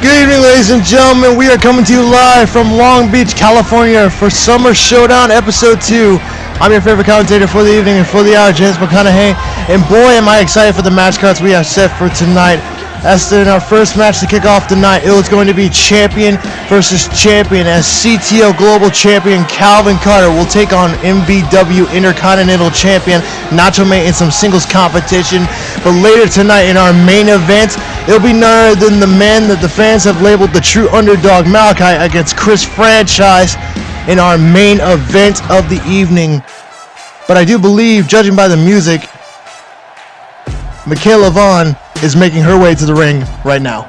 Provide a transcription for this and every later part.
Good evening, ladies and gentlemen. We are coming to you live from Long Beach, California for Summer Showdown Episode 2. I'm your favorite commentator for the evening and for the hour, James McConaughey. And boy, am I excited for the match cards we have set for tonight. As in our first match to kick off the night, it was going to be champion versus champion, as CTO Global Champion Calvin Carter will take on MBW Intercontinental Champion Nacho in some singles competition. But later tonight in our main event, it'll be none other than the man that the fans have labeled the true underdog, Malachi, against Chris Franchise in our main event of the evening. But I do believe, judging by the music, Michaela Vaughn is making her way to the ring right now.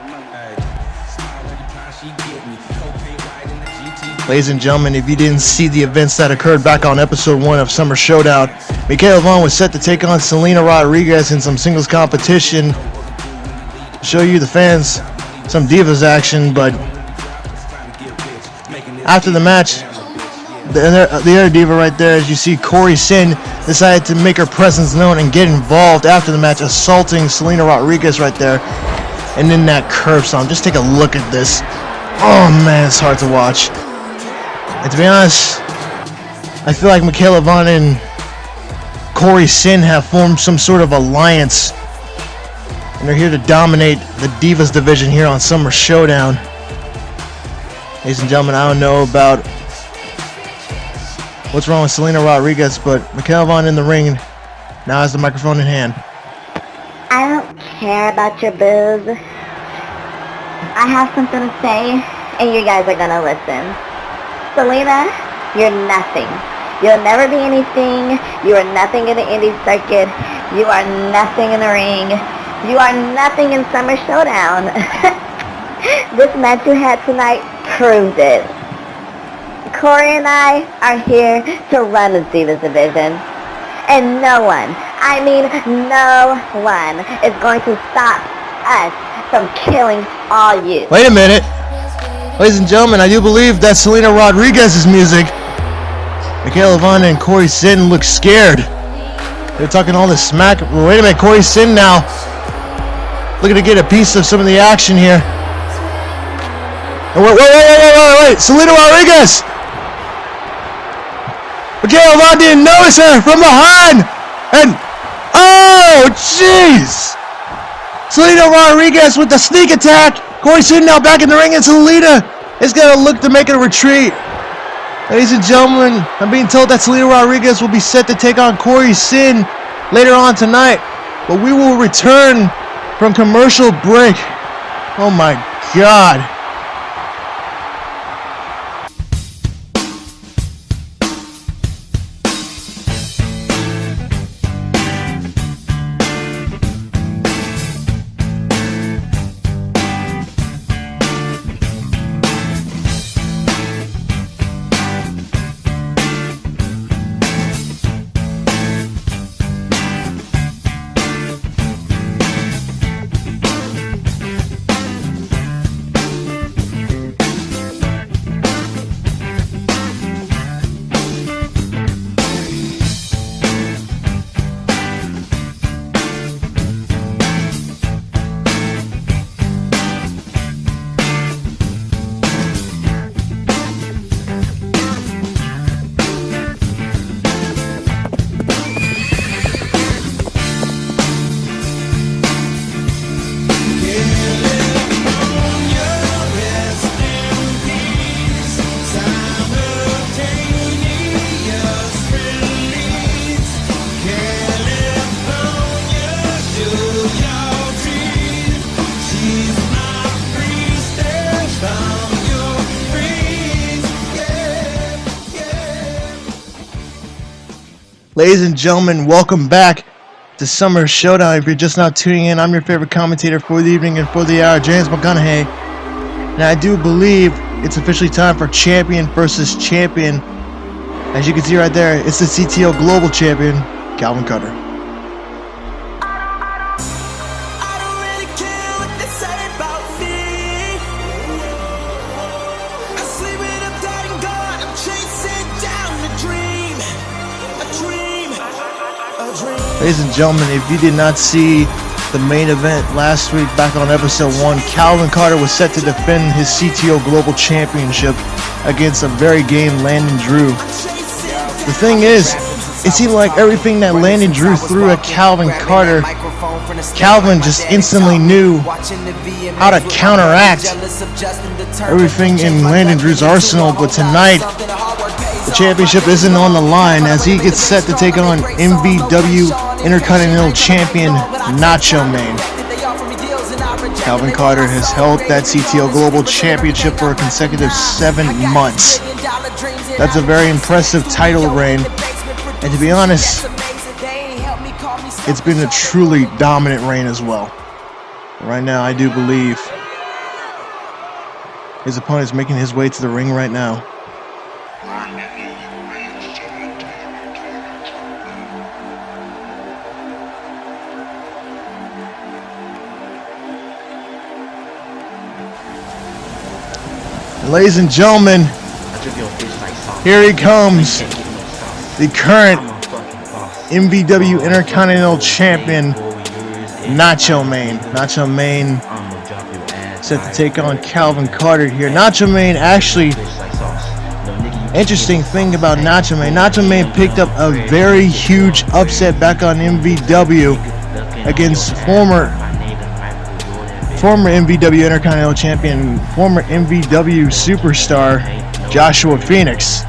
Ladies and gentlemen, if you didn't see the events that occurred back on episode 1 of Summer Showdown, Michaela Vaughn was set to take on Selena Rodriguez in some singles competition. Show you the fans some Divas action, but after the match, the other Diva right there, as you see, Cory decided to make her presence known and get involved after the match, assaulting Selena Rodriguez right there. And then that curb stomp. Just take a look at this. Oh man, it's hard to watch. And to be honest, I feel like Michaela Vaughn and Cory have formed some sort of alliance. And they're here to dominate the Divas division here on Summer Showdown. Ladies and gentlemen, I don't know about what's wrong with Selena Rodriguez, but Michaela Vaughn in the ring now has the microphone in hand. I don't care about your boos. I have something to say, and you guys are gonna listen. Selena, you're nothing. You'll never be anything. You are nothing in the indie circuit. You are nothing in the ring. You are nothing in Summer Showdown. This match you had tonight proved it. Cory and I are here to run the Divas division. And no one, I mean no one, is going to stop us from killing all you. Wait a minute. Ladies and gentlemen, I do believe that's Selena Rodriguez's music. Michaela Vaughn and Cory look scared. They're talking all this smack. Wait a minute, Cory now looking to get a piece of some of the action here. And wait, Selena Rodriguez! Michaela Vaughn didn't notice her from behind! And, oh, jeez! Selena Rodriguez with the sneak attack! Cory now back in the ring, and Selena is going to look to make a retreat. Ladies and gentlemen, I'm being told that Selena Rodriguez will be set to take on Cory later on tonight. But we will return from commercial break. Oh my God. Ladies and gentlemen, welcome back to Summer Showdown. If you're just now tuning in, I'm your favorite commentator for the evening and for the hour, James McConaughey. And I do believe it's officially time for champion versus champion. As you can see right there, it's the CTO Global Champion, Calvin Carter. Ladies and gentlemen, if you did not see the main event last week, back on episode 1, Calvin Carter was set to defend his CTO Global Championship against a very game Landon Drew. The thing is, it seemed like everything that Landon Drew threw at Calvin Carter, Calvin just instantly knew how to counteract everything in Landon Drew's arsenal. But tonight, the championship isn't on the line as he gets set to take on MVW Intercontinental Champion Nacho Man. Calvin Carter has held that CTO Global Championship for a consecutive 7 months. That's a very impressive title reign. And to be honest, it's been a truly dominant reign as well. Right now, I do believe his opponent is making his way to the ring right now. Ladies and gentlemen, here he comes, the current MVW Intercontinental Champion, Nacho Man. Nacho Man set to take on Calvin Carter here. Nacho Man, actually, interesting thing about Nacho Man picked up a very huge upset back on MVW against former MVW Intercontinental Champion, former MVW superstar, Joshua Phoenix.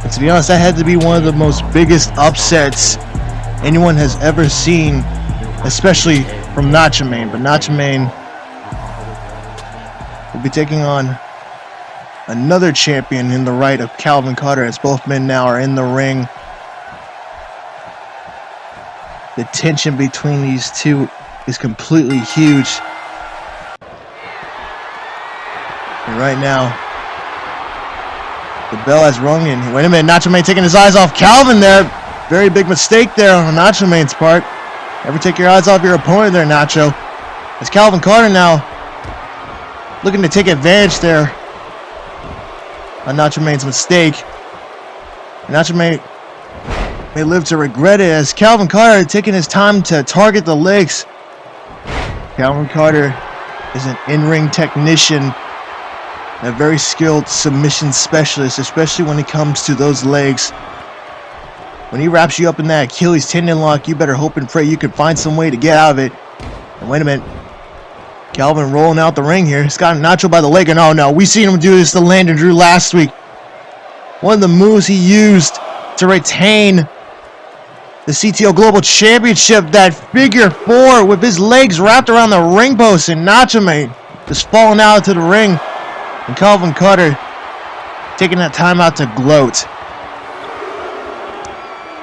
And to be honest, that had to be one of the most biggest upsets anyone has ever seen, especially from Nacho Man. But Nacho Man will be taking on another champion in the right of Calvin Carter, as both men now are in the ring. The tension between these two is completely huge. And right now, the bell has rung in. Wait a minute, Nacho Man taking his eyes off Calvin there. Very big mistake there on Nacho Man's part. Never take your eyes off your opponent there, Nacho. It's Calvin Carter now looking to take advantage there on Nacho Man's mistake. Nacho Man may live to regret it as Calvin Carter taking his time to target the legs. Calvin Carter is an in-ring technician, a very skilled submission specialist, especially when it comes to those legs. When he wraps you up in that Achilles tendon lock, you better hope and pray you can find some way to get out of it. And wait a minute, Calvin rolling out the ring here. He's got Nacho by the leg, and oh no, we seen him do this to Landon Drew last week. One of the moves he used to retain the CTO Global Championship, that figure 4 with his legs wrapped around the ring post, and Nacho Man just falling out to the ring. And Calvin Carter taking that time out to gloat.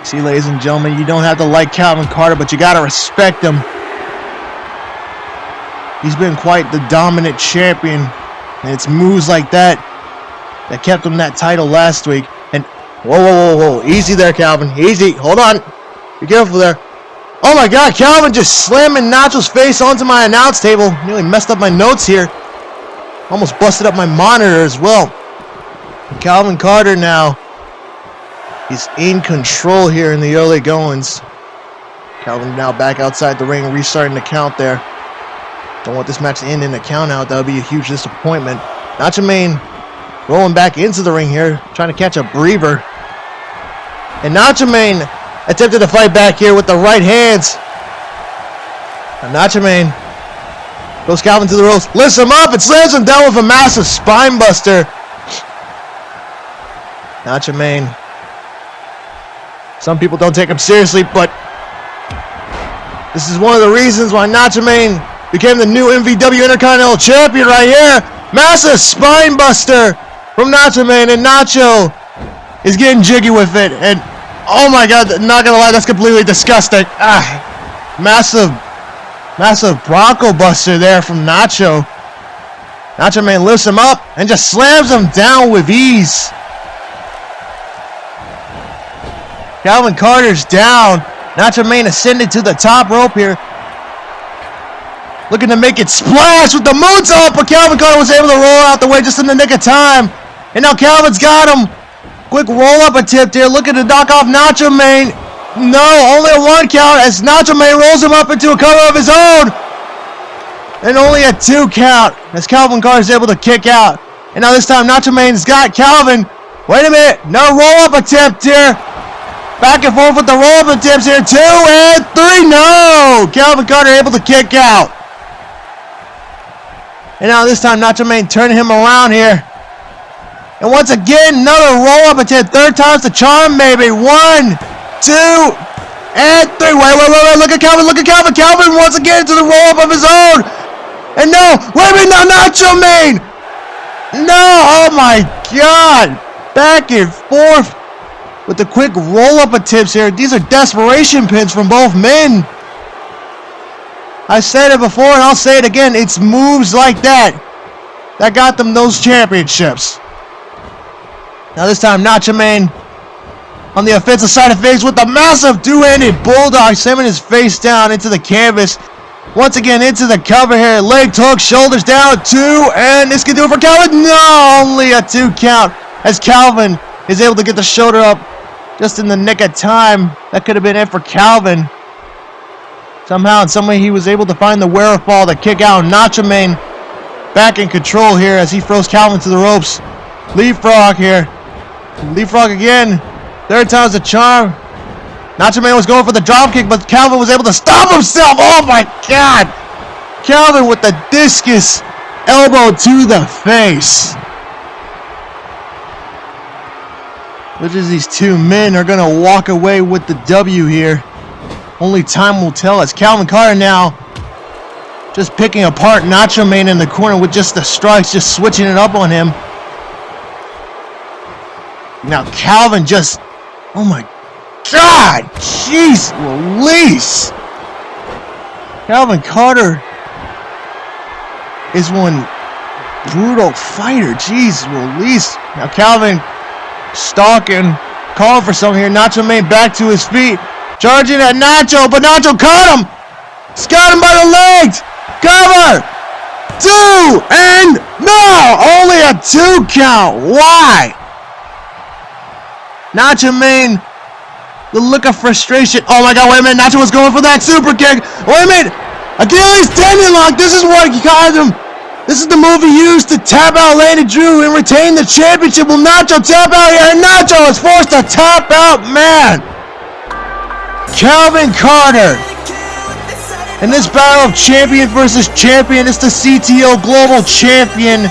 See, ladies and gentlemen, you don't have to like Calvin Carter, but you got to respect him. He's been quite the dominant champion, and it's moves like that that kept him that title last week. And whoa, easy there, Calvin, easy. Hold on, be careful there. Oh my God, Calvin just slamming Nacho's face onto my announce table. Nearly messed up my notes here. Almost busted up my monitor as well. Calvin Carter now, he's in control here in the early goings. Calvin now back outside the ring, restarting the count there. Don't want this match to end in a count out. That would be a huge disappointment. Nacho Man rolling back into the ring here, trying to catch a breather. And Nacho Man attempted to fight back here with the right hands. And Nacho Man goes Calvin to the ropes, lifts him up, and slams him down with a massive spine buster. Nacho Man. Some people don't take him seriously, but this is one of the reasons why Nacho Man became the new MVW Intercontinental Champion right here. Massive spine buster from Nacho Man, and Nacho is getting jiggy with it. And oh my God, not gonna lie, that's completely disgusting. Massive Bronco buster there from Nacho. Nacho Man lifts him up and just slams him down with ease. Calvin Carter's down. Nacho Man ascended to the top rope here, looking to make it splash with the moonsault, but Calvin Carter was able to roll out the way just in the nick of time. And now Calvin's got him. Quick roll-up attempt here, looking to knock off Nacho Man. No, only a 1 count as Nacho Man rolls him up into a cover of his own. And only a 2 count as Calvin Carter is able to kick out. And now this time Nacho Man's got Calvin. Wait a minute. No roll-up attempt here. Back and forth with the roll-up attempts here. 2 and 3. No! Calvin Carter able to kick out. And now this time Nacho Man turning him around here. And once again, another roll-up attempt. 3rd time's the charm, maybe. 1, 2, and 3. Wait. Look at Calvin. Calvin once again to the roll-up of his own. And no. Wait a minute. Now Nacho Man. No. Oh, my God. Back and forth with the quick roll-up attempts here. These are desperation pins from both men. I said it before and I'll say it again. It's moves like that got them those championships. Now this time Nacho Man on the offensive side of things with the massive 2-handed bulldog, slamming his face down into the canvas. Once again into the cover here. Leg hook, shoulders down, 2, and this can do it for Calvin. No, only a 2 count as Calvin is able to get the shoulder up just in the nick of time. That could have been it for Calvin. Somehow and some way he was able to find the wherewithal to kick out. Nacho Man back in control here as he throws Calvin to the ropes. Leapfrog here. Leapfrog again. 3rd time's the charm. Nacho Man was going for the dropkick, but Calvin was able to stop himself. Oh my God. Calvin with the discus elbow to the face. Which is these 2 men are going to walk away with the W here. Only time will tell as Calvin Carter now just picking apart Nacho Man in the corner with just the strikes, just switching it up on him. Now Calvin just, oh my God, jeez Louise. Calvin Carter is one brutal fighter, jeez Louise. Now Calvin stalking, calling for something here. Nacho Man back to his feet. Charging at Nacho, but Nacho caught him! Got him by the legs! Cover! 2, and no! Only a 2 count! Why? Nacho Man, the look of frustration. Oh my God, wait a minute. Nacho was going for that super kick. Wait a minute! Achilles tendon lock! This is what got him! This is the move he used to tap out Landon Drew and retain the championship. Will Nacho tap out here? And Nacho is forced to tap out, man! Calvin Carter. In this battle of champion versus champion, it's the CTO Global Champion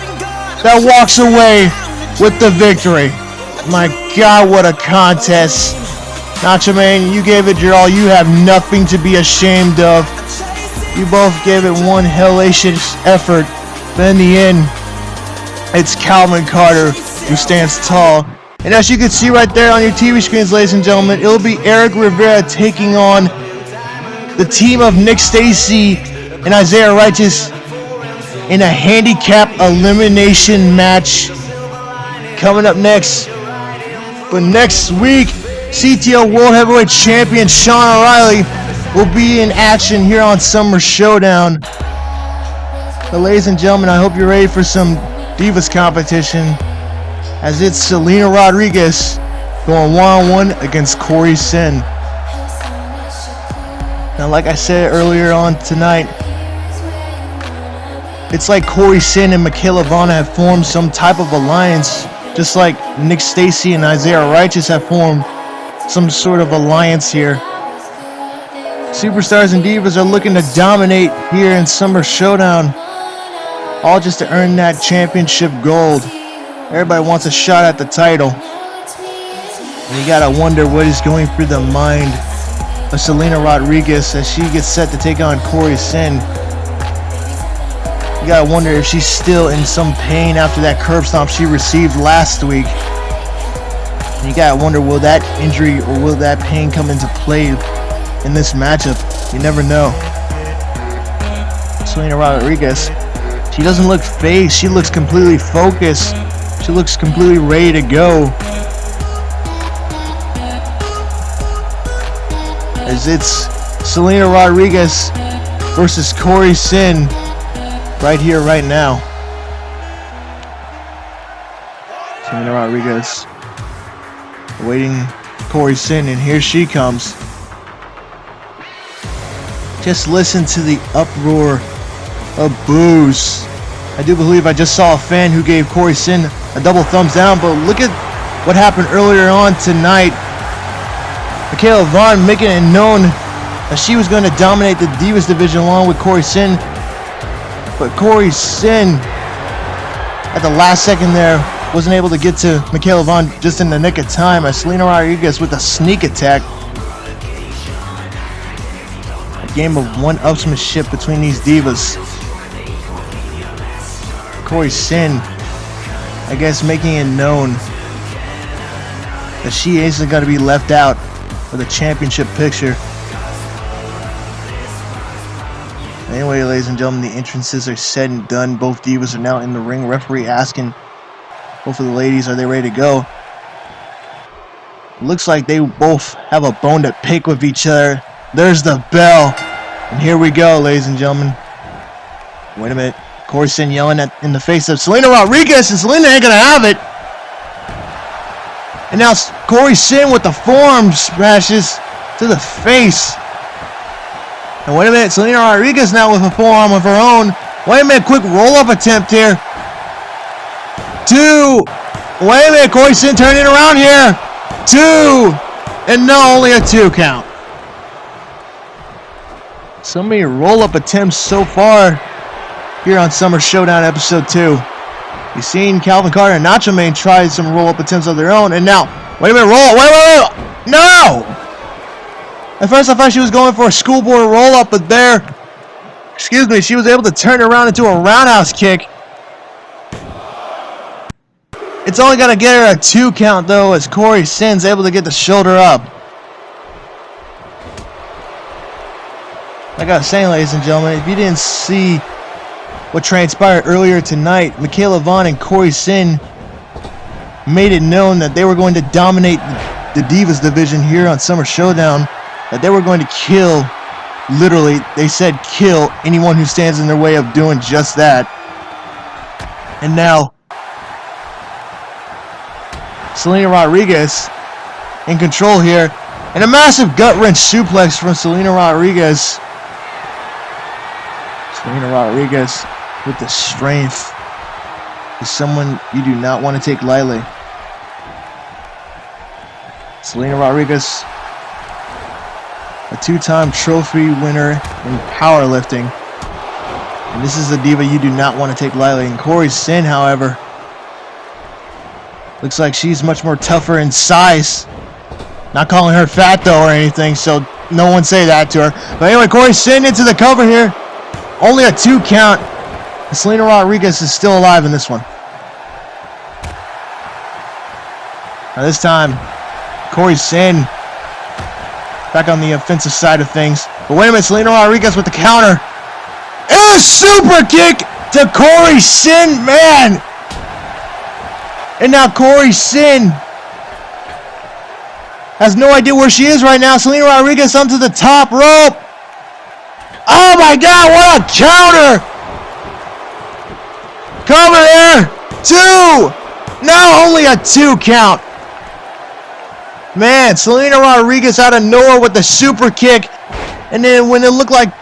that walks away with the victory. My God, what a contest. Nacho Man, you gave it your all. You have nothing to be ashamed of. You both gave it one hellacious effort. But in the end, it's Calvin Carter who stands tall. And as you can see right there on your TV screens, ladies and gentlemen, it'll be Eric Rivera taking on the team of Nick Stacy and Isaiah Righteous in a handicap elimination match coming up next. But next week, CTO World Heavyweight Champion Sean O'Reilly will be in action here on Summer Showdown. But ladies and gentlemen, I hope you're ready for some Divas competition, as it's Selena Rodriguez going one-on-one against Cory Sin. Now, like I said earlier on tonight, it's like Cory Sin and Michaela Vana have formed some type of alliance, just like Nick Stacy and Isaiah Righteous have formed some sort of alliance here. Superstars and Divas are looking to dominate here in Summer Showdown, all just to earn that championship gold. Everybody wants a shot at the title. And you gotta wonder what is going through the mind of Selena Rodriguez as she gets set to take on Cory Sin. You gotta wonder if she's still in some pain after that curb stomp she received last week. And you gotta wonder, will that injury or will that pain come into play in this matchup? You never know. Selena Rodriguez, she doesn't look phased. She looks completely focused. She looks completely ready to go. As it's Selena Rodriguez versus Cory Sin right here, right now. Selena Rodriguez awaiting Cory Sin, and here she comes. Just listen to the uproar of boos. I do believe I just saw a fan who gave Cory Sin a double thumbs down, but look at what happened earlier on tonight. Michaela Vaughn making it known that she was going to dominate the Divas division along with Cory Sin. But Cory Sin, at the last second there, wasn't able to get to Michaela Vaughn just in the nick of time as Selena Rodriguez with a sneak attack. A game of one-upsmanship between these divas. Cory Sin, I guess, making it known that she isn't going to be left out of the championship picture. Anyway, ladies and gentlemen, the entrances are said and done. Both divas are now in the ring. Referee asking both of the ladies, are they ready to go? Looks like they both have a bone to pick with each other. There's the bell. And here we go, ladies and gentlemen. Wait a minute. Cory Sin yelling in the face of Selena Rodriguez, and Selena ain't gonna have it. And now Cory Sin with the forearm smashes to the face. And wait a minute, Selena Rodriguez now with a forearm of her own. Wait a minute, quick roll-up attempt here. 2. Wait a minute, Cory Sin turning around here. 2. And no, only a 2 count. So many roll-up attempts so far here on Summer Showdown episode 2. You've seen Calvin Carter and Nacho Main try some roll-up attempts of their own, and now, wait a minute, wait, no! At first I thought she was going for a schoolboy roll-up, but there, she was able to turn it around into a roundhouse kick. It's only going to get her a 2 count, though, as Cory Sin's able to get the shoulder up. Like I was saying, ladies and gentlemen, if you didn't see what transpired earlier tonight, Michaela Vaughn and Cory Sin made it known that they were going to dominate the Divas division here on Summer Showdown, that they were going to kill, literally, they said kill anyone who stands in their way of doing just that. And now, Selena Rodriguez in control here, and a massive gut-wrench suplex from Selena Rodriguez. Selena Rodriguez with the strength is someone you do not want to take lightly. Selena Rodriguez, a 2-time trophy winner in powerlifting. And this is a diva you do not want to take lightly. And Cory Sin, however, looks like she's much more tougher in size. Not calling her fat though or anything, so no one say that to her. But anyway, Cory Sin into the cover here. Only a 2 count. And Selena Rodriguez is still alive in this one. Now this time, Cory Sin back on the offensive side of things. But wait a minute, Selena Rodriguez with the counter. And a super kick to Cory Sin, man. And now Cory Sin has no idea where she is right now. Selena Rodriguez onto the top rope. Oh my God, what a counter! Cover there. 2. Now only a 2 count. Man, Selena Rodriguez out of nowhere with the super kick. And then when it looked like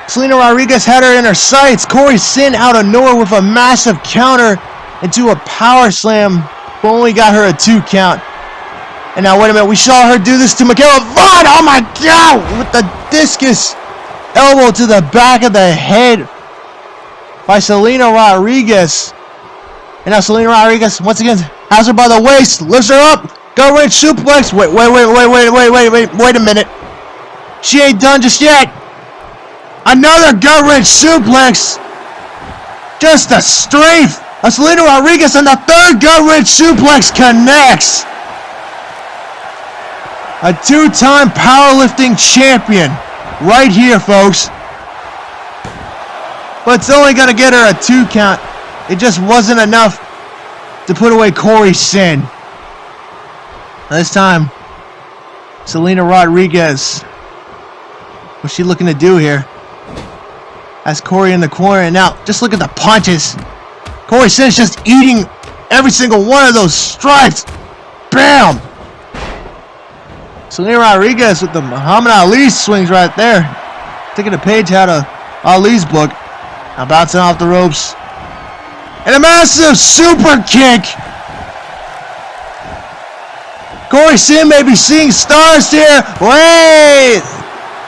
Selena Rodriguez had her in her sights, Cory Sin out of nowhere with a massive counter into a power slam. But only got her a 2 count. And now wait a minute, we saw her do this to Michaela Vaughn. Oh my God, with the discus elbow to the back of the head by Selena Rodriguez. And now Selena Rodriguez once again has her by the waist, lifts her up. Gut wrench suplex. Wait a minute. She ain't done just yet. Another gut wrench suplex. Just the strength of Selena Rodriguez, and the 3rd gut wrench suplex connects. A 2-time powerlifting champion right here, folks. But it's only going to get her a 2 count. It just wasn't enough to put away Cory Sin. This time, Selena Rodriguez, what's she looking to do here? Has Cory in the corner, and now just look at the punches. Cory Sin's just eating every single one of those strikes. Bam! Selena Rodriguez with the Muhammad Ali swings right there. taking a page out of Ali's book. Now bouncing off the ropes. And a massive super kick. Cory Sin may be seeing stars here. Wait!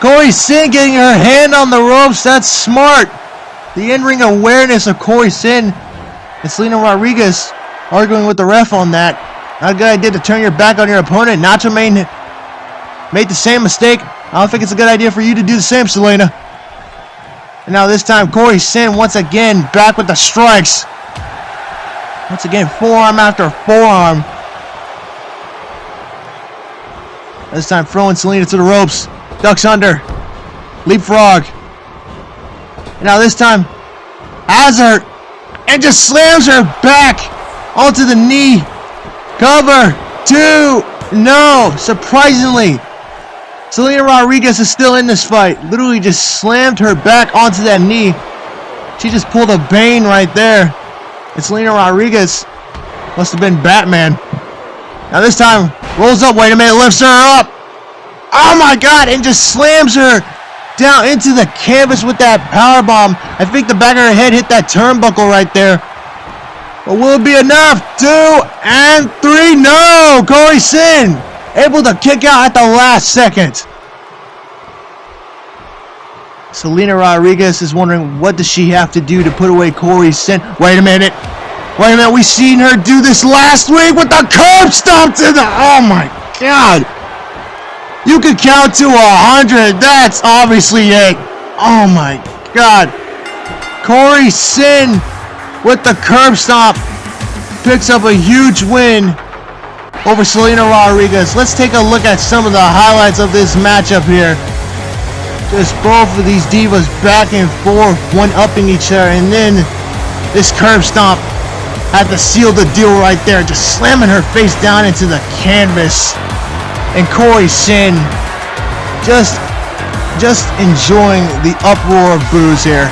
Cory Sin getting her hand on the ropes. That's smart. The in-ring awareness of Cory Sin and Selena Rodriguez arguing with the ref on that. Not a good idea to turn your back on your opponent. Nacho made the same mistake. I don't think it's a good idea for you to do the same, Selena. And now this time, Cory Sin once again back with the strikes. Once again, forearm after forearm. This time throwing Selena to the ropes. Ducks under. Leapfrog. And now this time, has her. And just slams her back onto the knee. Cover. 2. No. Surprisingly, Selena Rodriguez is still in this fight. Literally just slammed her back onto that knee. She just pulled a Bane right there. And Selena Rodriguez must have been Batman. Now this time, rolls up, wait a minute, lifts her up. Oh my God, and just slams her down into the canvas with that powerbomb. I think the back of her head hit that turnbuckle right there. But will it be enough? 2 and 3, no! Cory Sin able to kick out at the last second. Selena Rodriguez is wondering what does she have to do to put away Cory Sin. Wait a minute, we seen her do this last week with the curb stomp to the, oh my God. You could count to 100, that's obviously it. Oh my God. Cory Sin with the curb stomp picks up a huge win over Selena Rodriguez. Let's take a look at some of the highlights of this matchup here. Just both of these divas back and forth, one-upping each other, and then this curb stomp had to seal the deal right there, just slamming her face down into the canvas. And Cory Sin just enjoying the uproar of boos here.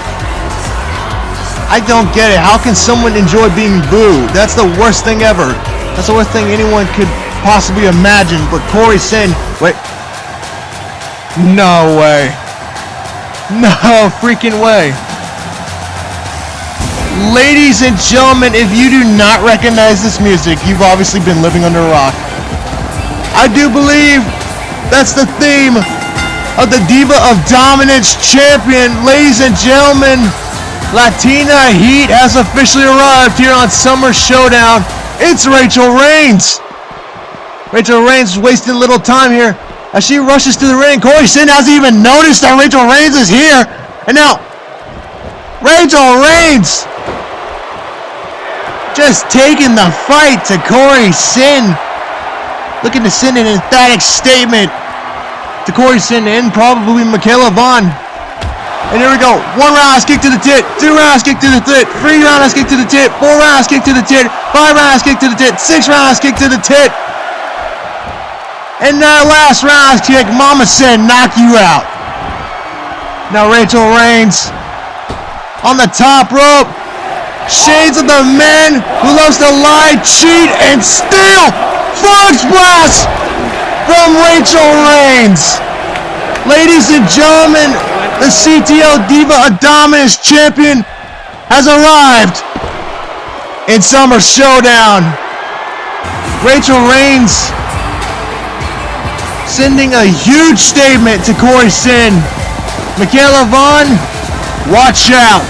I don't get it. How can someone enjoy being booed? That's the worst thing ever. That's the worst thing anyone could possibly imagine. But Cory Sin, wait. No way. No freaking way. Ladies and gentlemen, if you do not recognize this music, you've obviously been living under a rock. I do believe that's the theme of the Diva of Dominance champion. Ladies and gentlemen, Latina Heat has officially arrived here on Summer Showdown. It's Rachel Reigns. Rachel Reigns is wasting little time here as she rushes to the ring. Cory Sin hasn't even noticed that Rachel Reigns is here. And now, Rachel Reigns just taking the fight to Cory Sin. Looking to send an emphatic statement to Cory Sin and probably Michaela Vaughn. And here we go. 1 roundhouse kick to the tit. 2 roundhouse kick to the tit. 3 roundhouse kick to the tit. 4 roundhouse kick to the tit. 5 roundhouse kick to the tit. 6 roundhouse kick to the tit. And that last roundhouse kick, Mama said, knock you out. Now Rachel Reigns on the top rope. Shades of the man who loves to lie, cheat, and steal. Frog splash from Rachel Reigns. Ladies and gentlemen, the CTO Diva of Dominance champion has arrived in Summer Showdown. Rachel Reigns sending a huge statement to Cory Sin. Michaela Vaughn, watch out,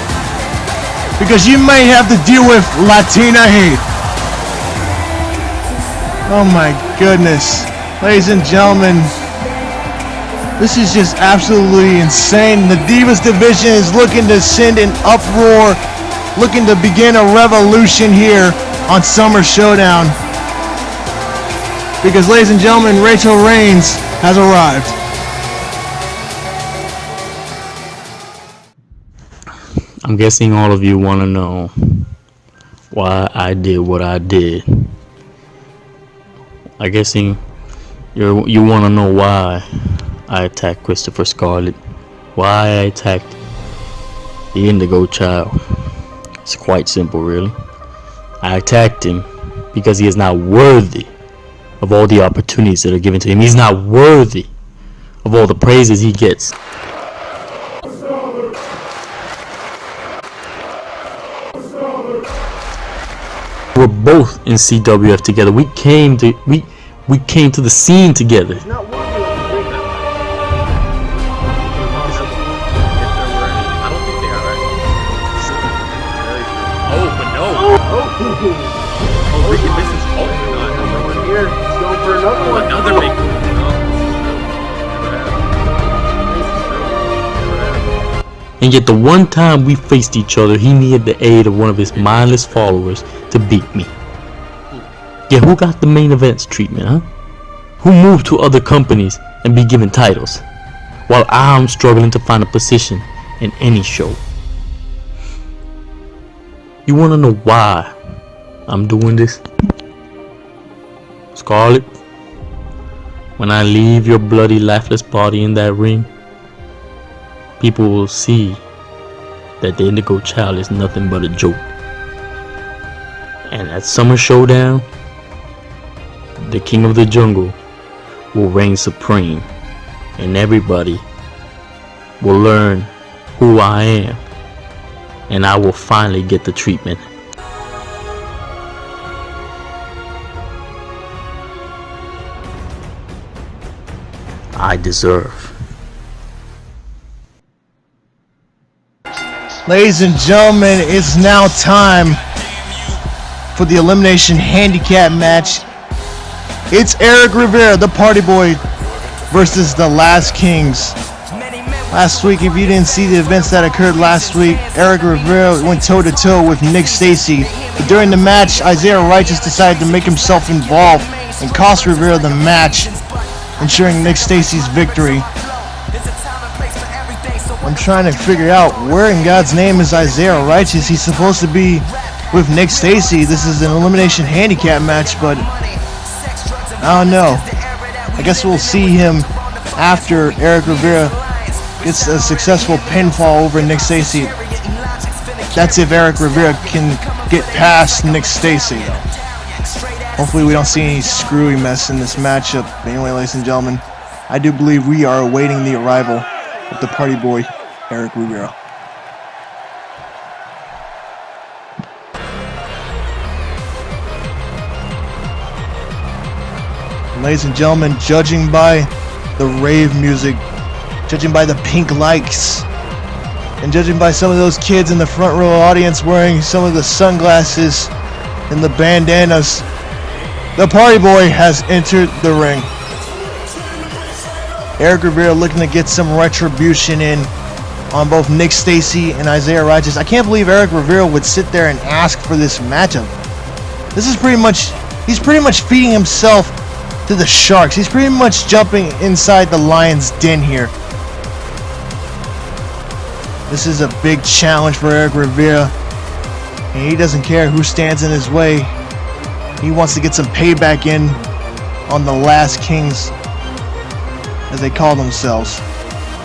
because you may have to deal with Latina Heat. Oh my goodness. Ladies and gentlemen, this is just absolutely insane. The Divas division is looking to send an uproar, looking to begin a revolution here on Summer Showdown. Because, ladies and gentlemen, Rachel Reigns has arrived. I'm guessing all of you want to know why I did what I did. I'm guessing you want to know why I attacked Christopher Scarlet, why I attacked the Indigo Child. It's quite simple, really. I attacked him because he is not worthy of all the opportunities that are given to him. He's not worthy of all the praises he gets. We're both in CWF together. We came to the scene together. Another big one. And yet the one time we faced each other, he needed the aid of one of his mindless followers to beat me. Yeah, who got the main events treatment, huh? Who moved to other companies and be given titles, while I'm struggling to find a position in any show? You wanna know why I'm doing this? Scarlet, when I leave your bloody, lifeless body in that ring, people will see that the Indigo Child is nothing but a joke. And at Summer Showdown, the King of the Jungle will reign supreme, and everybody will learn who I am, and I will finally get the treatment I deserve. Ladies and gentlemen, it's now time for the Elimination Handicap match. It's Eric Rivera, the Party Boy, versus the Last Kings. Last week, if you didn't see the events that occurred last week, Eric Rivera went toe-to-toe with Nick Stacy. But during the match, Isaiah Righteous decided to make himself involved and cost Rivera the match, ensuring Nick Stacy's victory. I'm trying to figure out where in God's name is Isaiah Righteous. He's supposed to be with Nick Stacy. This is an Elimination Handicap match, but I don't know. I guess we'll see him after Eric Rivera gets a successful pinfall over Nick Stacy. That's if Eric Rivera can get past Nick Stacy, though. Hopefully we don't see any screwy mess in this matchup. But anyway, ladies and gentlemen, I do believe we are awaiting the arrival of the Party Boy, Eric Rivera. Ladies and gentlemen, judging by the rave music, judging by the pink lights, and judging by some of those kids in the front row audience wearing some of the sunglasses and the bandanas, the Party Boy has entered the ring. Eric Rivera looking to get some retribution in on both Nick Stacy and Isaiah Righteous. I can't believe Eric Rivera would sit there and ask for this matchup. This is he's pretty much feeding himself to the sharks. He's pretty much jumping inside the lion's den here. This is a big challenge for Eric Rivera, and he doesn't care who stands in his way. He wants to get some payback in on the Last Kings, as they call themselves.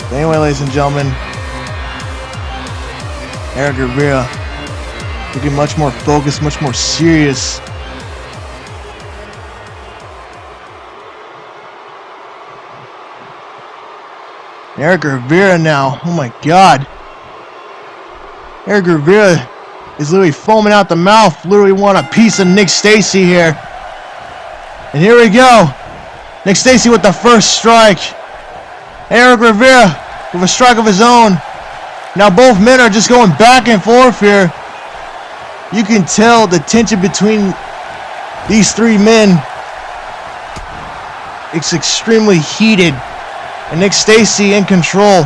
But anyway, ladies and gentlemen, Eric Rivera looking much more focused, much more serious. Eric Rivera now, oh my God. Eric Rivera is literally foaming out the mouth, literally want a piece of Nick Stacy here. And here we go. Nick Stacy with the first strike. Eric Rivera with a strike of his own. Now both men are just going back and forth here. You can tell the tension between these three men. It's extremely heated. And Nick Stacy in control.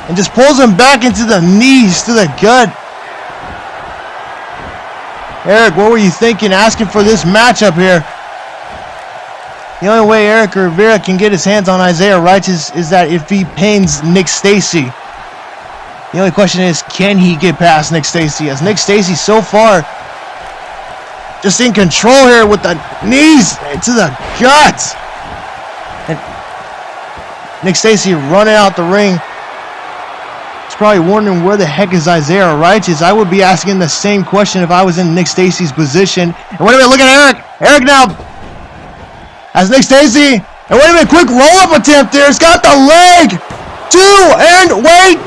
And just pulls him back into the knees, to the gut. Eric, what were you thinking asking for this matchup here? The only way Eric Rivera can get his hands on Isaiah Righteous is that if he pins Nick Stacy. The only question is, can he get past Nick Stacy? As Nick Stacy so far just in control here with the knees to the gut. And Nick Stacy running out the ring. He's probably wondering where the heck is Isaiah Righteous. I would be asking the same question if I was in Nick Stacy's position. And wait a minute, look at Eric. Eric now has Nick Stacy. And wait a minute, quick roll-up attempt there. It's got the leg. 2, and wait.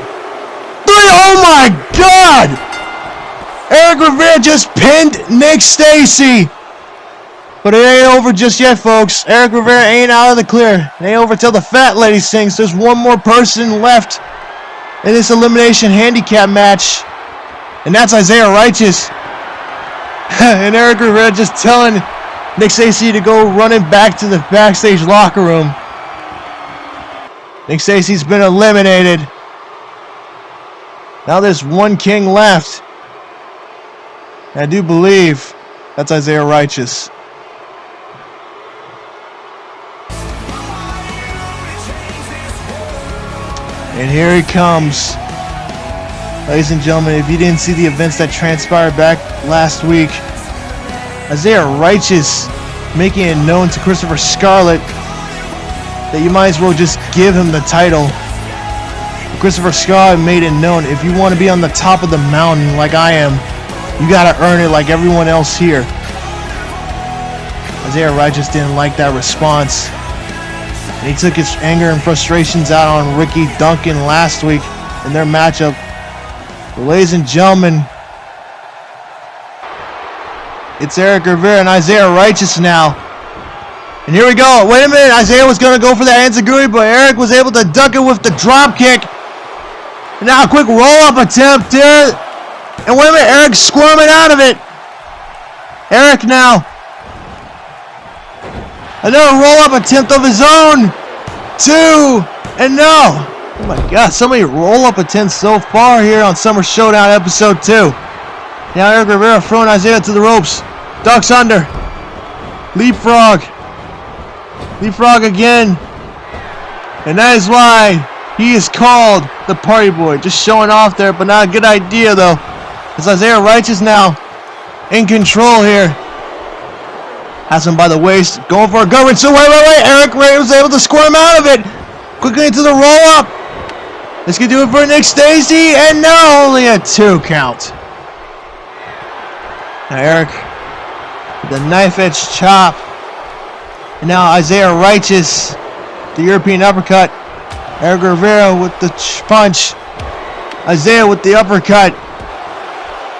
3, oh my God. Eric Rivera just pinned Nick Stacy. But it ain't over just yet, folks. Eric Rivera ain't out of the clear. It ain't over till the fat lady sings. There's one more person left in this elimination handicap match. And that's Isaiah Righteous. And Eric Rivera just telling Nick Stacy to go running back to the backstage locker room. Nick Stacy's been eliminated. Now there's one king left. I do believe that's Isaiah Righteous. And here he comes. Ladies and gentlemen, if you didn't see the events that transpired back last week, Isaiah Righteous making it known to Christopher Scarlet that you might as well just give him the title. Christopher Scarlet made it known, if you want to be on the top of the mountain like I am, you gotta earn it like everyone else here. Isaiah Righteous didn't like that response. And he took his anger and frustrations out on Ricky Duncan last week in their matchup. But ladies and gentlemen, it's Eric Rivera and Isaiah Righteous now. And here we go. Wait a minute. Isaiah was going to go for that enziguri, but Eric was able to duck it with the drop kick. And now a quick roll-up attempt here. And wait a minute. Eric's squirming out of it. Eric now. Another roll-up attempt of his own. 2. And no. Oh my God. So many roll-up attempts so far here on Summer Showdown episode 2. Now Eric Rivera throwing Isaiah to the ropes. Ducks under. Leapfrog. Leapfrog again. And that is why he is called the Party Boy. Just showing off there, but not a good idea though. It's Isaiah Righteous now in control here. Has him by the waist. Going for a government. So wait. Eric Ray was able to squirm out of it. Quickly into the roll-up. This could do it for Nick Stacy. And now only a 2 count. Now Eric, the knife edge chop. And now Isaiah Righteous, the European uppercut. Eric Rivera with the punch. Isaiah with the uppercut.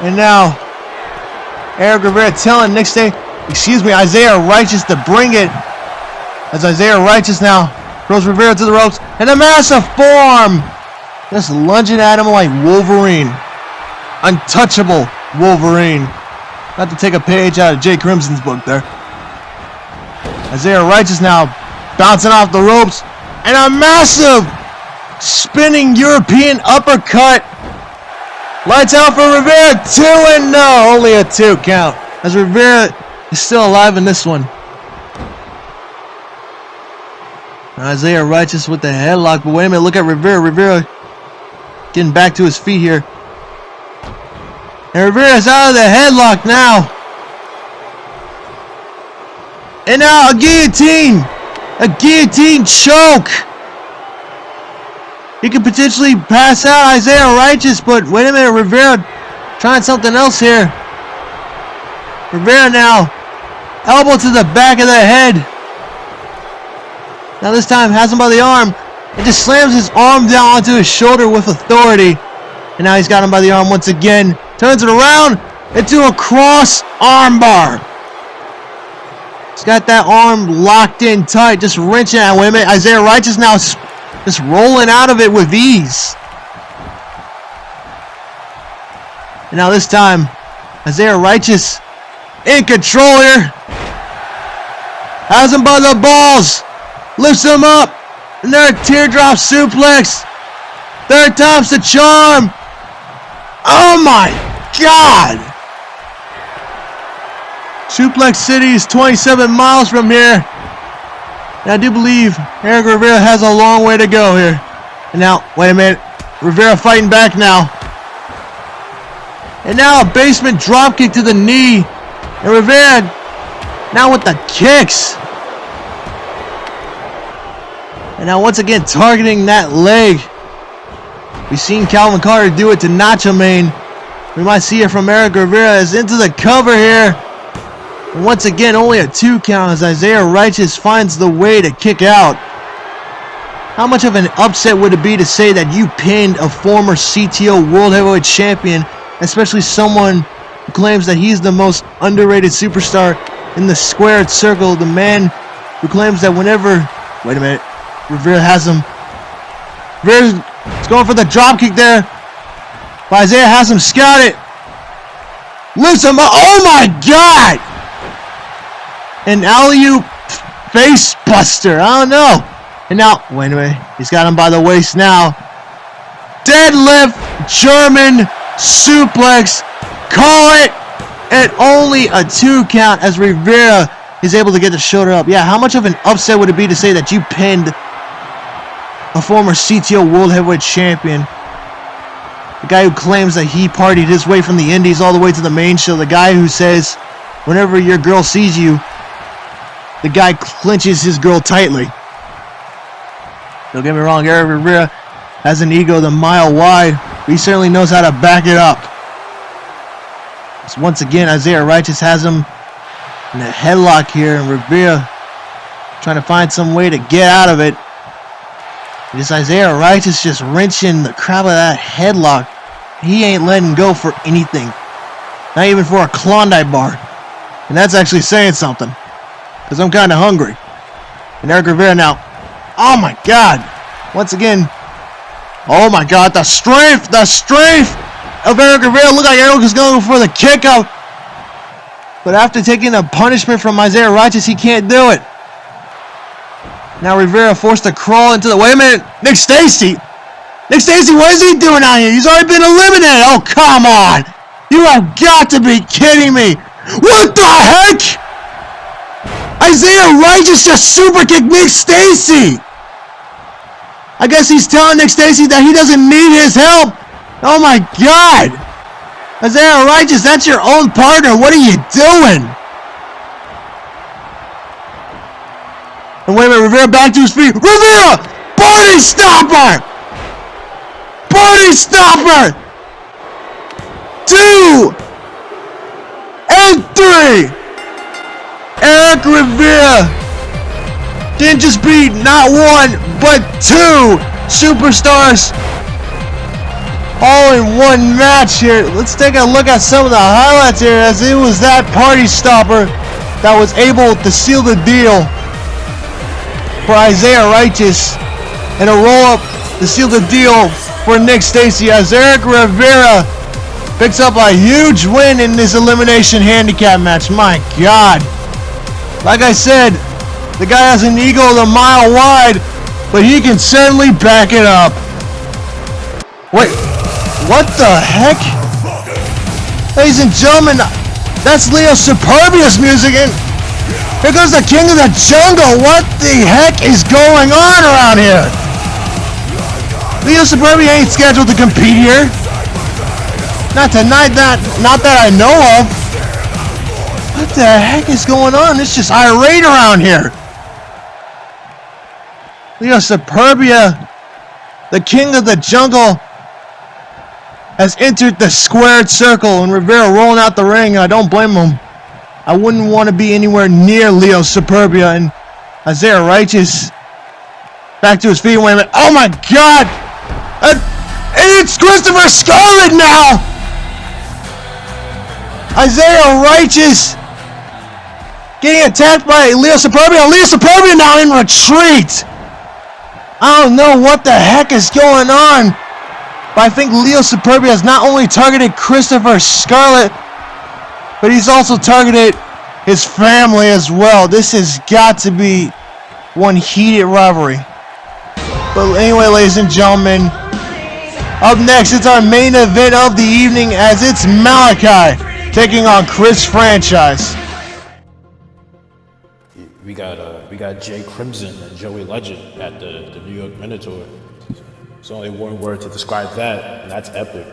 And now Eric Rivera telling Isaiah Righteous to bring it. As Isaiah Righteous now throws Rivera to the ropes. And a massive forearm. Just lunging at him like Wolverine. Untouchable Wolverine. Not to take a page out of Jay Crimson's book there. Isaiah Righteous now bouncing off the ropes. And a massive spinning European uppercut. Lights out for Rivera. 2 and no. Only a 2 count. As Rivera is still alive in this one. Now Isaiah Righteous with the headlock. But wait a minute. Look at Rivera. Rivera getting back to his feet here. And Rivera's out of the headlock now. And now a guillotine. A guillotine choke. He could potentially pass out Isaiah Righteous, but wait a minute, Rivera trying something else here. Rivera now. Elbow to the back of the head. Now this time has him by the arm. And just slams his arm down onto his shoulder with authority. And now he's got him by the arm once again. Turns it around into a cross arm bar. He's got that arm locked in tight, just wrenching at him. Isaiah Righteous now just rolling out of it with ease. And now this time, Isaiah Righteous in control here. Has him by the balls. Lifts him up. And there a teardrop suplex. Third time's the charm. Oh my God. Suplex City is 27 miles from here. And I do believe Eric Rivera has a long way to go here. And now, wait a minute. Rivera fighting back now. And now a basement dropkick to the knee. And Rivera now with the kicks. And now once again targeting that leg. We've seen Calvin Carter do it to Nacho Main. We might see it from Eric Rivera as into the cover here. And once again, only a 2 count as Isaiah Righteous finds the way to kick out. How much of an upset would it be to say that you pinned a former CTO World Heavyweight Champion, especially someone claims that he's the most underrated superstar in the squared circle. The man who claims that whenever... Wait a minute. Rivera has him. Rivera's going for the drop kick there. But Isaiah has him scouted. Lifts him up. Oh my God! An alley-oop face buster. I don't know. And now, wait a minute. He's got him by the waist now. Deadlift, German suplex. Call it. And only a 2 count as Rivera is able to get the shoulder up. Yeah, how much of an upset would it be to say that you pinned a former CTO World Heavyweight Champion? The guy who claims that he partied his way from the Indies all the way to the main show. The guy who says whenever your girl sees you, the guy clinches his girl tightly. Don't get me wrong, Eric Rivera has an ego the mile wide. But he certainly knows how to back it up. So once again, Isaiah Righteous has him in a headlock here, and Rivera trying to find some way to get out of it. This Isaiah Righteous just wrenching the crap out of that headlock. He ain't letting go for anything. Not even for a Klondike bar. And that's actually saying something. Because I'm kind of hungry. And Eric Rivera now. Oh my God. Once again. Oh my God. The strength. The strength of Eric Rivera. Look like Eric is going for the kick out. But after taking a punishment from Isaiah Righteous, he can't do it. Now Rivera forced to crawl into the... Wait a minute. Nick Stacy. Nick Stacy, what is he doing out here? He's already been eliminated. Oh, come on. You have got to be kidding me. What the heck? Isaiah Righteous just super kicked Nick Stacy. I guess he's telling Nick Stacy that he doesn't need his help. Oh my God. Isaiah Righteous, that's your own partner. What are you doing? And wait a minute, Rivera back to his feet. Rivera! Body stopper! Body stopper! 2 and 3! Eric Rivera didn't just beat not 1, but 2 superstars all in one match here. Let's take a look at some of the highlights here, as it was that party stopper that was able to seal the deal for Isaiah Righteous, and a roll-up to seal the deal for Nick Stacy, as Eric Rivera picks up a huge win in this elimination handicap match. My God. Like I said, the guy has an ego a mile wide, but he can certainly back it up. Wait, what the heck? Ladies and gentlemen, that's Leo Superbia's music, and here goes the King of the Jungle. What the heck is going on around here? Leo Superbia ain't scheduled to compete here. Not tonight, not that I know of. What the heck is going on? It's just irate around here. Leo Superbia, the King of the Jungle, has entered the squared circle, and Rivera rolling out the ring. I don't blame him. I wouldn't want to be anywhere near Leo Superbia. And Isaiah Righteous back to his feet. Wait a minute. Oh my God! And it's Christopher Scarlet now! Isaiah Righteous getting attacked by Leo Superbia. Leo Superbia now in retreat. I don't know what the heck is going on, but I think Leo Superbia has not only targeted Christopher Scarlet, but he's also targeted his family as well. This has got to be one heated rivalry. But anyway, ladies and gentlemen, up next, it's our main event of the evening, as it's Malachi taking on Chris Franchise. We got Jay Crimson and Joey Legend at the New York Minotaur. There's only one word to describe that, and that's epic.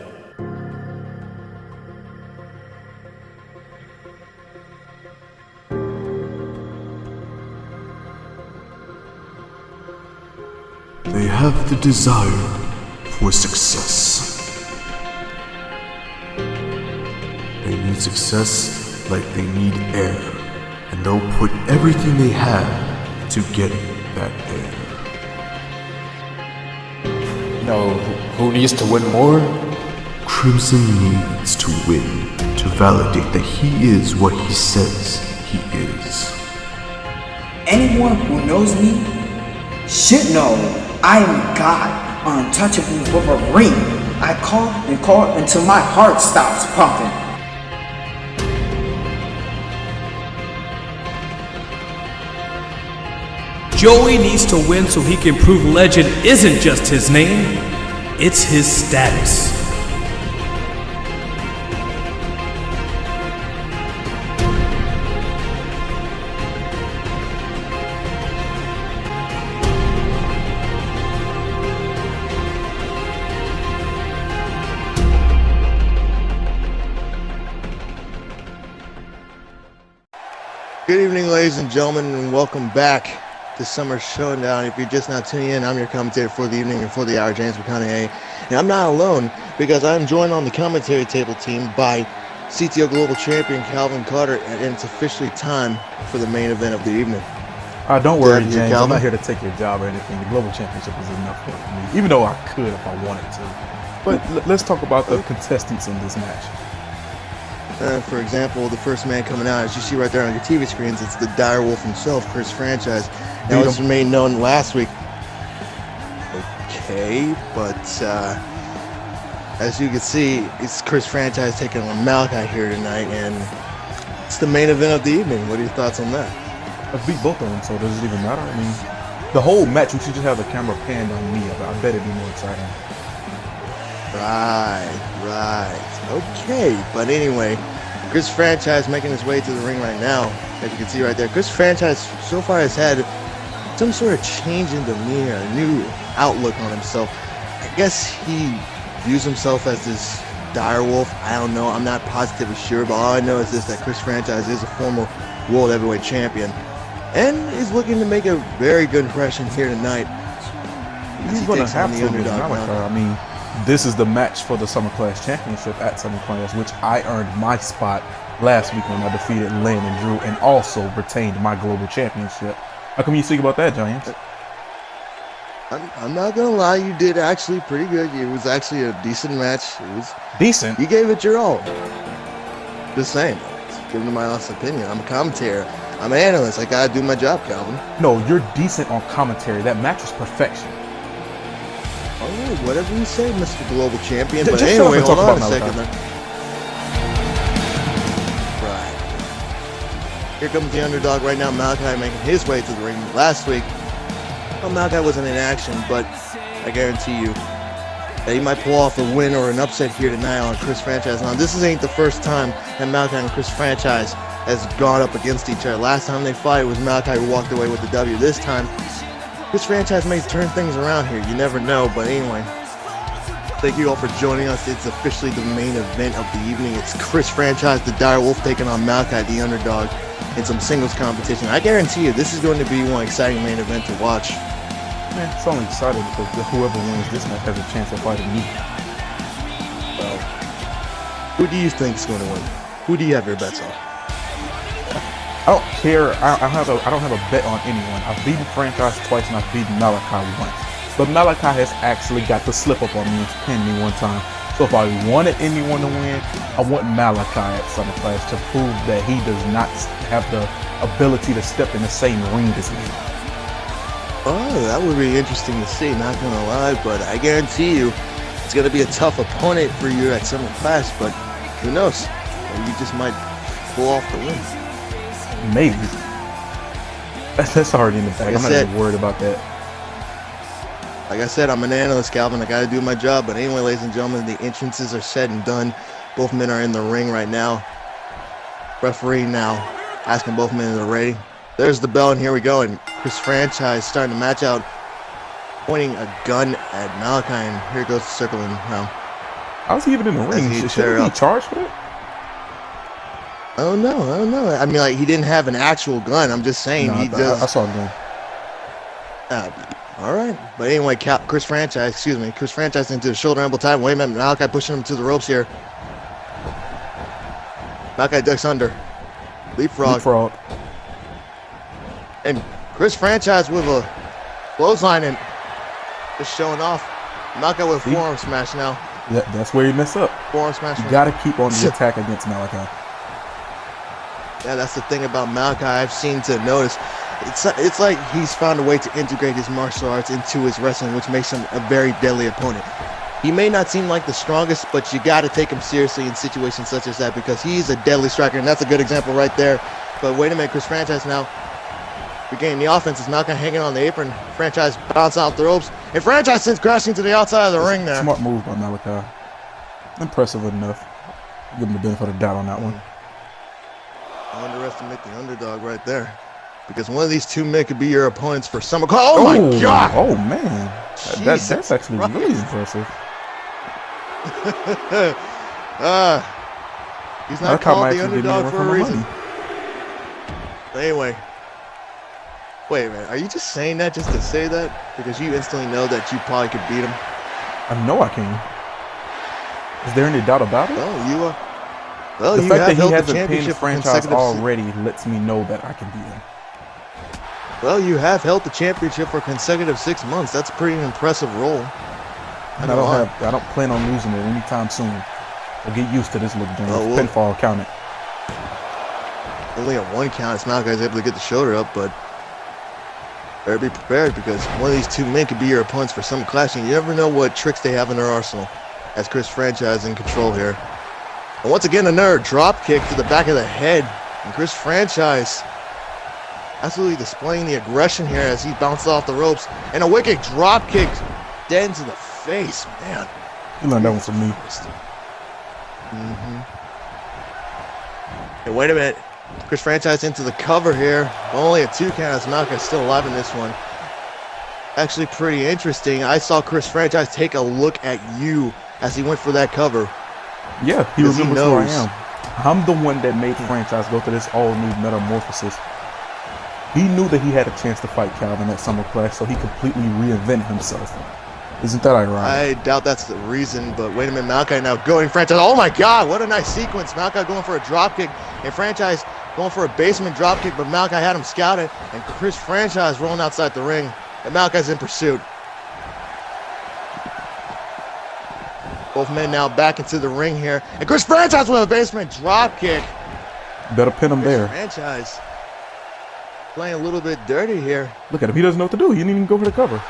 They have the desire for success. They need success like they need air, and they'll put everything they have to getting that air. You know, who needs to win more? Crimson needs to win to validate that he is what he says he is. Anyone who knows me should know I am God, untouchable with a ring. I call and call until my heart stops pumping. Joey needs to win so he can prove legend isn't just his name, it's his status. Good evening, ladies and gentlemen, and welcome back to Summer Showdown. If you're just now tuning in, I'm your commentator for the evening and for the hour, James McConaughey. And I'm not alone because I'm joined on the commentary table team by CTO Global Champion Calvin Carter, and it's officially time for the main event of the evening. Don't worry, James, James. I'm Calvin? not here to take your job or anything. The Global Championship is enough for me, even though I could if I wanted to. But let's talk about the contestants in this match. For example, the first man coming out, as you see right there on your TV screens, it's the direwolf himself, Chris Franchise. Now, this was made known last week. Okay, but as you can see, it's Chris Franchise taking on Malachi here tonight, and it's the main event of the evening. What are your thoughts on that? I beat both of them, so does it even matter? I mean, the whole match, we should just have the camera panned on me. I bet it'd be more exciting. Right. Okay, but anyway, Chris Franchise making his way to the ring right now. As you can see right there, Chris Franchise so far has had some sort of change in demeanor, a new outlook on himself. I guess he views himself as this direwolf. I don't know. I'm not positively sure, but all I know is this, that Chris Franchise is a former World Heavyweight Champion and is looking to make a very good impression here tonight. He's going to have to against Malachi. I mean, this is the match for the Summer Class Championship at Summer Class, which I earned my spot last week when I defeated Lynn and Drew and also retained my Global Championship. How come you think about that, James? I'm not gonna lie, you did actually pretty good. It was actually a decent match. It was decent. You gave it your all. Just saying, giving my honest opinion. I'm a commentator. I'm an analyst. I gotta do my job, Calvin. No, you're decent on commentary. That match was perfection. All right, whatever you say, Mr. Global Champion. But Just anyway, hold on a Malachi. second. Right. Here comes the underdog right now, Malachi, making his way to the ring. Last week, well, Malachi wasn't in action, but I guarantee you that he might pull off a win or an upset here tonight on Chris Franchise. Now, this ain't the first time that Malachi and Chris Franchise has gone up against each other. Last time they fought, it was Malachi who walked away with the W. This time, Chris Franchise may turn things around here. You never know, but anyway. Thank you all for joining us. It's officially the main event of the evening. It's Chris Franchise, the direwolf, taking on Malachi, the underdog, in some singles competition. I guarantee you, this is going to be one exciting main event to watch. Man, it's only exciting because whoever wins this match has a chance of fighting me. Well, who do you think is going to win? Who do you have your bets on? I don't care. I don't have a bet on anyone. I've beaten Franchise twice and I've beaten Malachi once. But Malachi has actually got the slip up on me and pinned me one time. So if I wanted anyone to win, I want Malachi at Summer Clash to prove that he does not have the ability to step in the same ring as me. Oh, that would be interesting to see, not gonna lie, but I guarantee you it's gonna be a tough opponent for you at Summer Clash, but who knows? Or you just might pull off the win. Maybe. That's already in the bag. I'm not even worried about that. Like I said, I'm an analyst, Calvin. I gotta do my job. But anyway, ladies and gentlemen, the entrances are said and done. Both men are in the ring right now. Referee now asking both men if they're ready. There's the bell, and here we go. And Chris Franchise starting the match out, pointing a gun at Malachi, and here goes the circling now. How's he even in the ring? Should he be charged for it? I don't know. I mean, like, he didn't have an actual gun. I'm just saying. No, I saw a gun. All right. But anyway, Chris Franchise into the shoulder elbow tie. Wait a minute. Malachi pushing him to the ropes here. Malachi ducks under. Leapfrog. And Chris Franchise with a clothesline and just showing off. Malachi with a forearm smash now. That's where he messed up. Forearm smash. You got to keep on the attack against Malachi. Yeah, that's the thing about Malachi I've seen to notice. It's like he's found a way to integrate his martial arts into his wrestling, which makes him a very deadly opponent. He may not seem like the strongest, but you got to take him seriously in situations such as that because he's a deadly striker, and that's a good example right there. But wait a minute, Chris Franchise now regaining the offense. Is Malachi hanging on the apron? Franchise bounce off the ropes, and Franchise sends crashing to the outside of the ring there. Smart move by Malachi. Impressive enough. Give him the benefit of the doubt on that one. Don't underestimate the underdog right there. Because one of these two men could be your opponents for summer. Oh my God! Oh man, that's actually really impressive. He's not called the underdog for a reason. Anyway, wait a minute. Are you just saying that just to say that? Because you instantly know that you probably could beat him. I know I can. Is there any doubt about it? Well, you are. Well, the you fact have that he held has the a pinned championship franchise already lets me know that I can beat him. Well, you have held the championship for consecutive 6 months. That's a pretty impressive role. I don't plan on losing it anytime soon. I'll get used to this little game. Pinfall counted. Only a 1 count. It's Malachi's able to get the shoulder up, but better be prepared because one of these two men could be your opponents for some clashing. You never know what tricks they have in their arsenal. As Chris Franchise in control here. And once again, another drop kick to the back of the head. And Chris Franchise absolutely displaying the aggression here as he bounces off the ropes. And a wicked drop kick dead into the face, man. You learned that one from me. And wait a minute. Chris Franchise into the cover here. Only a 2 count as Malachi still alive in this one. Actually pretty interesting. I saw Chris Franchise take a look at you as he went for that cover. Yeah, he remembers who I am. I'm the one that made Franchise go through this all-new metamorphosis. He knew that he had a chance to fight Calvin at Summer Clash, so he completely reinvented himself. Isn't that ironic? I doubt that's the reason, but wait a minute. Malachi now going Franchise. Oh my God, what a nice sequence. Malachi going for a dropkick, and Franchise going for a basement dropkick, but Malachi had him scouted, and Chris Franchise rolling outside the ring, and Malachi's in pursuit. Both men now back into the ring here, and Chris Franchise with a basement dropkick. Better pin him there. Franchise playing a little bit dirty here. Look at him. He doesn't know what to do. He didn't even go for the cover.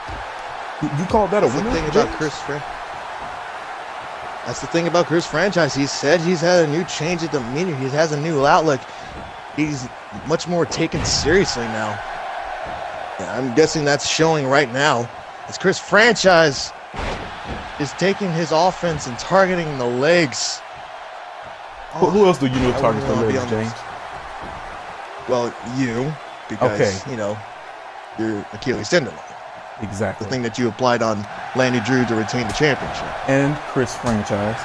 You called that a winner? That's the thing about Chris Franchise. He said he's had a new change of demeanor. He has a new outlook. He's much more taken seriously now. Yeah, I'm guessing that's showing right now. As Chris Franchise is taking his offense and targeting the legs. Who else do you know targets the legs, James? Well, you. Because, you know, your Achilles tendon. Exactly. The thing that you applied on Lanny Drew to retain the championship. And Chris Franchise.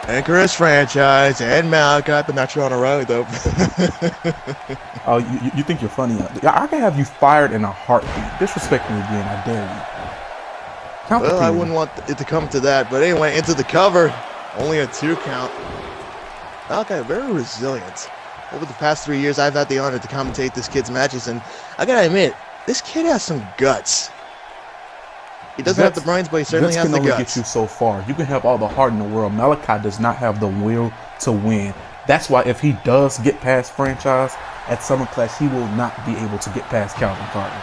And Chris Franchise. And Malachi, but not Sean O'Reilly, though. Oh, you think you're funny. I can have you fired in a heartbeat. Disrespect me again, I dare you. Well, I wouldn't want it to come to that. But anyway, into the cover. Only a 2 count. Malachi, very resilient. Over the past 3 years, I've had the honor to commentate this kid's matches, and I gotta admit, this kid has some guts. He doesn't have the brains, but he certainly has the guts. Guts can only get you so far. You can have all the heart in the world. Malachi does not have the will to win. That's why if he does get past Franchise at Summer Clash, he will not be able to get past Calvin Carter.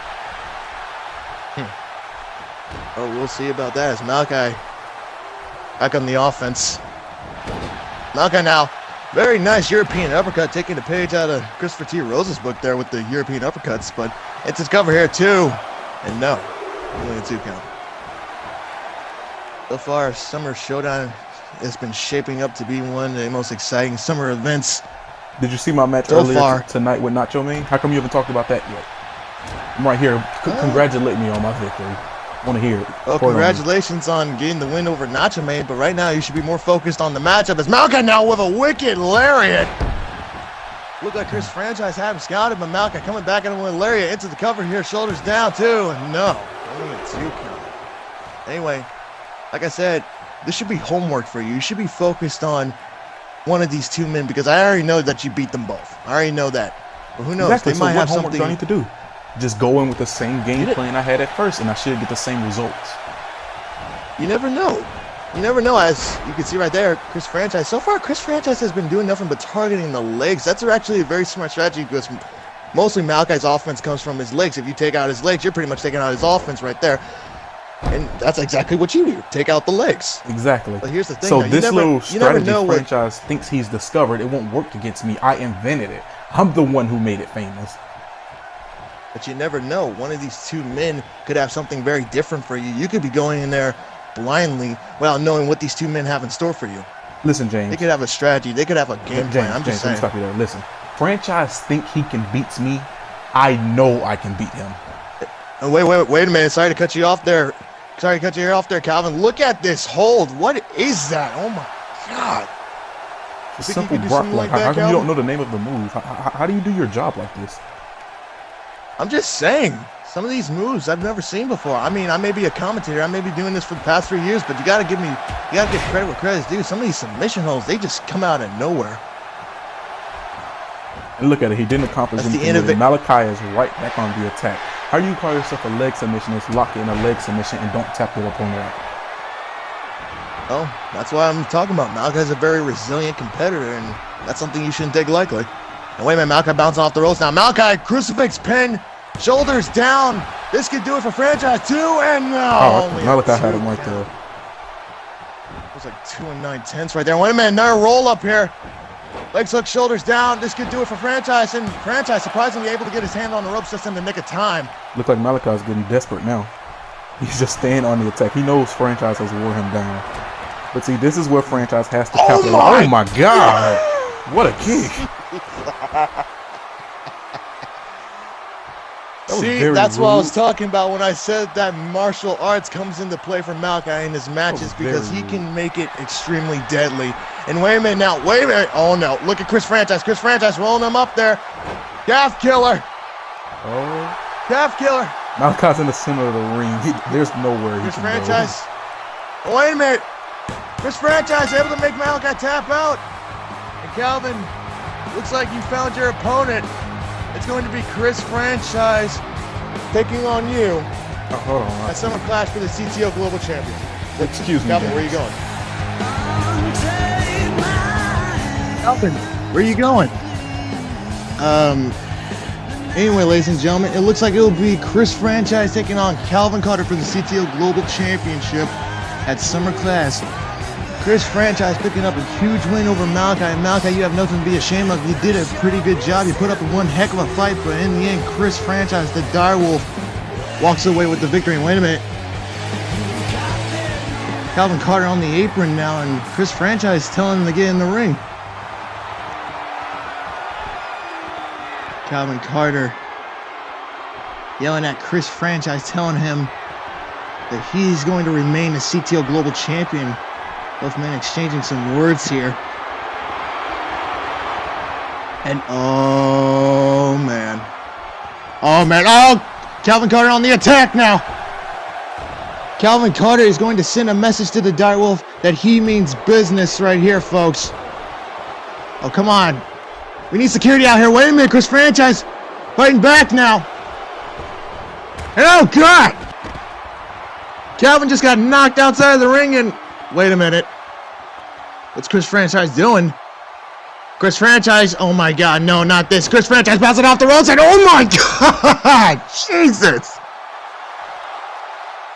Oh, we'll see about that as Malachi back on the offense. Malachi now. Very nice European uppercut, taking the page out of Christopher T. Rose's book there with the European uppercuts, but it's his cover here too. And no, only a 2 count. So far, Summer Showdown has been shaping up to be one of the most exciting summer events. Did you see my match earlier tonight with Nacho, man? How come you haven't talked about that yet? I'm right here. Congratulate me on my victory. Want to hear it. Well, congratulations on getting the win over Nacho, man, but right now you should be more focused on the matchup as Malachi now with a wicked lariat. Look like Chris Franchise had him scouted, but Malachi coming back in with a lariat into the cover here, shoulders down too. No, only a 2 count. Anyway, like I said, this should be homework for you. You should be focused on one of these 2 men because I already know that you beat them both. I already know that. But who knows? Exactly. They might have something. What homework do I need to do? Just go in with the same game plan I had at first, and I should get the same results. You never know. You never know, as you can see right there, Chris Franchise. So far, Chris Franchise has been doing nothing but targeting the legs. That's actually a very smart strategy because mostly Malachi's offense comes from his legs. If you take out his legs, you're pretty much taking out his offense right there. And that's exactly what you do. Take out the legs. Exactly. But here's the thing. So though, this little strategy Franchise thinks he's discovered. It won't work against me. I invented it. I'm the one who made it famous. But you never know. One of these two men could have something very different for you. You could be going in there blindly without knowing what these two men have in store for you. Listen, James. They could have a strategy. They could have a game plan. I'm just saying. Let me stop you there. Listen. Franchise think he can beat me. I know I can beat him. Wait a minute. Sorry to cut you off there. Sorry to cut you off there, Calvin. Look at this hold. What is that? Oh my God. A simple block like that. How come you don't know the name of the move? How do you do your job like this? I'm just saying. Some of these moves I've never seen before. I mean, I may be a commentator. I may be doing this for the past 3 years, but you gotta give credit where credit's due. Some of these submission holds, they just come out of nowhere. And look at it. He didn't accomplish anything. Malachi is right back on the attack. How do you call yourself a leg submissionist, lock in a leg submission, and don't tap your opponent out? Oh, that's why I'm talking about. Malachi's a very resilient competitor, and that's something you shouldn't take lightly. And wait a minute, Malachi bouncing off the ropes now. Malachi, crucifix pin, shoulders down. This could do it for Franchise 2, and no. Oh, Malachi had him right there. It was like 2 and 9/10 right there. Wait a minute, another roll up here. Legs hook, shoulders down. This could do it for Franchise, and Franchise surprisingly able to get his hand on the ropes just in the nick of time. Look like Malachi's getting desperate now. He's just staying on the attack. He knows Franchise has wore him down. But see, this is where Franchise has to capitalize. Oh my God! What a kick! See, that's what I was talking about when I said that martial arts comes into play for Malachi in his matches because he can make it extremely deadly. And wait a minute now, wait a minute. Oh no, look at Chris Franchise. Chris Franchise rolling him up there. Calf killer. Oh. Calf killer. Malachi's in the center of the ring. There's nowhere he Chris can Franchise. go. Oh, wait a minute. Chris Franchise able to make Malachi tap out. And Calvin, looks like you found your opponent. It's going to be Chris Franchise taking on you hold on. at Summer Clash for the CTO Global Champion. Excuse me, Calvin, where are you going? Calvin, where are you going? Anyway, ladies and gentlemen, it looks like it will be Chris Franchise taking on Calvin Carter for the CTO Global Championship at Summer Clash. Chris Franchise picking up a huge win over Malachi. And Malachi, you have nothing to be ashamed of. You did a pretty good job. You put up one heck of a fight, but in the end, Chris Franchise, the direwolf, walks away with the victory. And wait a minute. Calvin Carter on the apron now, and Chris Franchise telling him to get in the ring. Calvin Carter yelling at Chris Franchise, telling him that he's going to remain the CTO Global Champion. Both men exchanging some words here. And oh man. Oh, Calvin Carter on the attack now. Calvin Carter is going to send a message to the direwolf that he means business right here, folks. Oh, come on. We need security out here. Wait a minute, Chris Franchise fighting back now. And oh God. Calvin just got knocked outside of the ring and wait a minute. What's Chris Franchise doing? Chris Franchise, oh my God, no, not this. Chris Franchise bouncing off the ropes and oh my God, Jesus.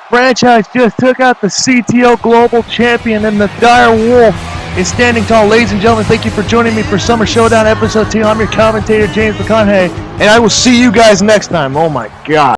Franchise just took out the CTO Global Champion and the Dire Wolf is standing tall. Ladies and gentlemen, thank you for joining me for Summer Showdown Episode 2. I'm your commentator, James McConaughey, and I will see you guys next time. Oh my God.